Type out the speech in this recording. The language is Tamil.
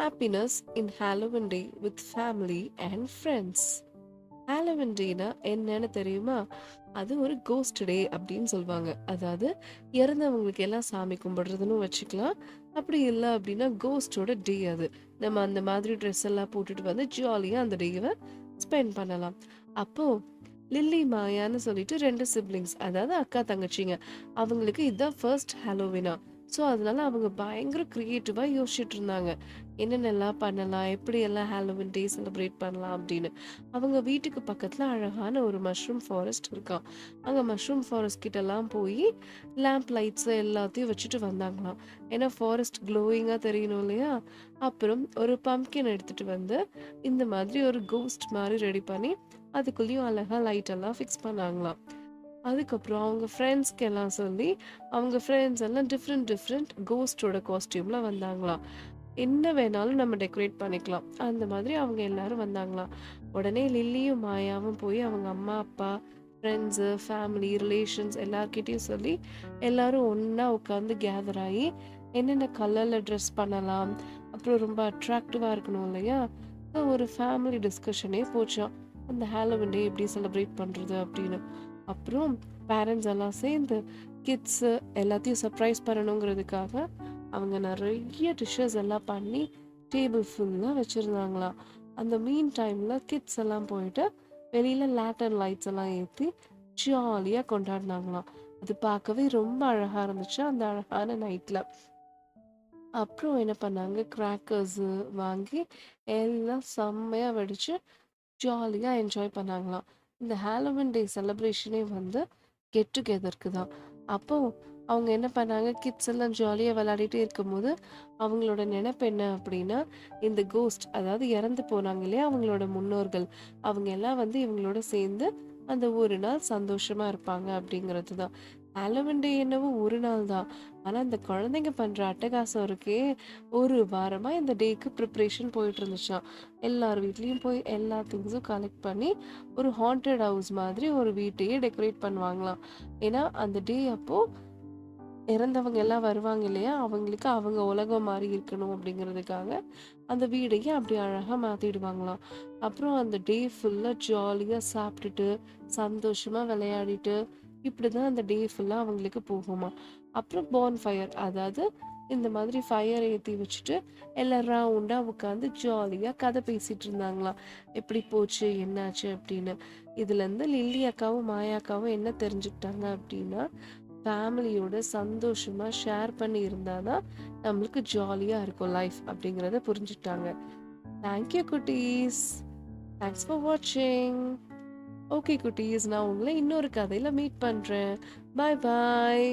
Happiness in Halloween day with family and friends. Halloween டேனா என்னன்னு தெரியுமா? அது ஒரு கோஸ்ட் டே அப்படின்னு சொல்லுவாங்க. அதாவது இறந்தவங்களுக்கு எல்லாம் சாமி கும்பிடுறதுன்னு வச்சுக்கலாம். அப்படி இல்லை அப்படின்னா கோஸ்டோட டே அது. நம்ம அந்த மாதிரி ட்ரெஸ் எல்லாம் போட்டுட்டு வந்து ஜாலியாக அந்த டேவை ஸ்பெண்ட் பண்ணலாம். அப்போ லில்லி மாயான்னு சொல்லிட்டு 2 சிப்லிங்ஸ், அதாவது அக்கா தங்கச்சிங்க. அவங்களுக்கு இதுதான் ஃபர்ஸ்ட் ஹாலோவினா. ஸோ அதனால அவங்க பயங்கர கிரியேட்டிவாக யோசிச்சுட்டு இருந்தாங்க. என்னென்னலாம் பண்ணலாம், எப்படியெல்லாம் ஹாலோவின் டே செலிப்ரேட் பண்ணலாம் அப்படின்னு. அவங்க வீட்டுக்கு பக்கத்தில் அழகான ஒரு மஷ்ரூம் ஃபாரஸ்ட் இருக்கான். அங்கே மஷ்ரூம் ஃபாரஸ்ட் கிட்டலாம் போய் லேம்ப் லைட்ஸ் எல்லாத்தையும் வச்சுட்டு வந்தாங்களாம். ஏன்னா ஃபாரஸ்ட் க்ளோயிங்காக தெரியணும் இல்லையா? அப்புறம் ஒரு பம்ப்கின் எடுத்துட்டு வந்து இந்த மாதிரி ஒரு கோஸ்ட் மாதிரி ரெடி பண்ணி அதுக்குள்ளேயும் அழகா லைட் எல்லாம் ஃபிக்ஸ் பண்ணாங்களாம். அதுக்கப்புறம் அவங்க ஃப்ரெண்ட்ஸ்க்கு எல்லாம் சொல்லி அவங்க ஃப்ரெண்ட்ஸ் எல்லாம் டிஃப்ரெண்ட் டிஃப்ரெண்ட் கோஸ்டோட காஸ்டியூம்ல வந்தாங்களாம். என்ன வேணாலும் நம்ம டெக்கரேட் பண்ணிக்கலாம், அந்த மாதிரி அவங்க எல்லாரும் வந்தாங்களாம். உடனே லில்லியும் மாயாவும் போய் அவங்க அம்மா அப்பா ஃப்ரெண்ட்ஸு ஃபேமிலி ரிலேஷன்ஸ் எல்லார்கிட்டையும் சொல்லி எல்லாரும் ஒன்றா உட்காந்து கேதர் ஆகி என்னென்ன கலரில் ட்ரெஸ் பண்ணலாம், அப்புறம் ரொம்ப அட்ராக்டிவாக இருக்கணும் இல்லையா? ஒரு ஃபேமிலி டிஸ்கஷனே போச்சான், அந்த ஹாலோவின் டே எப்படி செலிப்ரேட் பண்ணுறது அப்படின்னு. அப்புறம் பேரண்ட்ஸ் எல்லாம் சேர்ந்து கிட்ஸு எல்லாத்தையும் சர்ப்ரைஸ் பண்ணணுங்கிறதுக்காக அவங்க நிறைய டிஷ்ஷஸ் எல்லாம் பண்ணி டேபிள் ஃபுல்லாக வச்சுருந்தாங்களாம். அந்த மீன் டைமில் கிட்ஸ் எல்லாம் போயிட்டு வெளியில் லேட்டர் லைட்ஸ் எல்லாம் ஏற்றி ஜாலியாக கொண்டாடினாங்களாம். அது பார்க்கவே ரொம்ப அழகாக இருந்துச்சு அந்த அழகான நைட்டில். அப்புறம் என்ன பண்ணாங்க, கிராக்கர்ஸு வாங்கி எல்லாம் செம்மையாக வெடிச்சு ஜாலியாக என்ஜாய் பண்ணாங்களாம். இந்த ஹாலோவின் டே செலிப்ரேஷனே வந்து கெட் டுகெதருக்கு தான். அப்போ அவங்க என்ன பண்ணாங்க, கிட்ஸ் எல்லாம் ஜாலியாக விளையாடிட்டே இருக்கும்போது அவங்களோட நினைப்பு என்ன அப்படின்னா, இந்த கோஸ்ட், அதாவது இறந்து போனாங்க இல்லையா அவங்களோட முன்னோர்கள், அவங்க எல்லாம் வந்து இவங்களோட சேர்ந்து அந்த ஒரு நாள் சந்தோஷமா இருப்பாங்க அப்படிங்கிறது தான். ஹாலோவின் டே என்னவோ ஒரு நாள் தான், ஆனால் இந்த குழந்தைங்க பண்ணுற அட்டகாசம் இருக்கே, ஒரு வாரமாக இந்த டேக்கு ப்ரிப்ரேஷன் போயிட்டு இருந்துச்சான். எல்லார் வீட்லேயும் போய் எல்லா திங்ஸும் கலெக்ட் பண்ணி ஒரு ஹாண்டட் ஹவுஸ் மாதிரி ஒரு வீட்டையே டெக்கரேட் பண்ணுவாங்களாம். ஏன்னா அந்த டே அப்போது இறந்தவங்க எல்லாம் வருவாங்க இல்லையா, அவங்களுக்கு அவங்க உலகம் மாதிரி இருக்கணும் அப்படிங்கிறதுக்காக அந்த வீடையே அப்படி அழகாக மாற்றிடுவாங்களாம். அப்புறம் அந்த டே ஃபுல்லாக ஜாலியாக சாப்பிட்டுட்டு சந்தோஷமாக விளையாடிட்டு இப்படி தான் அந்த டே ஃபுல்லாக அவங்களுக்கு போகுமா. அப்புறம் பான் ஃபயர், அதாவது இந்த மாதிரி ஃபயர் ஏற்றி வச்சுட்டு எல்லாம் ரவுண்டாக உட்காந்து ஜாலியாக கதை பேசிகிட்டு இருந்தாங்களாம். எப்படி போச்சு என்னாச்சு அப்படின்னு. இதுலேருந்து லில்லி அக்காவும் மாயா அக்காவும் என்ன தெரிஞ்சுக்கிட்டாங்க அப்படின்னா, ஃபேமிலியோட சந்தோஷமாக ஷேர் பண்ணி இருந்தால் தான் நம்மளுக்கு ஜாலியாக இருக்கும் லைஃப் அப்படிங்கிறத புரிஞ்சுட்டாங்க. தேங்க்யூ குட்டீஸ். தேங்க்ஸ் ஃபார் வாட்சிங். ஓகே குட்டீஸ், நான் உங்களை இன்னொரு கதையில் மீட் பண்ணுறேன். பாய் பாய்.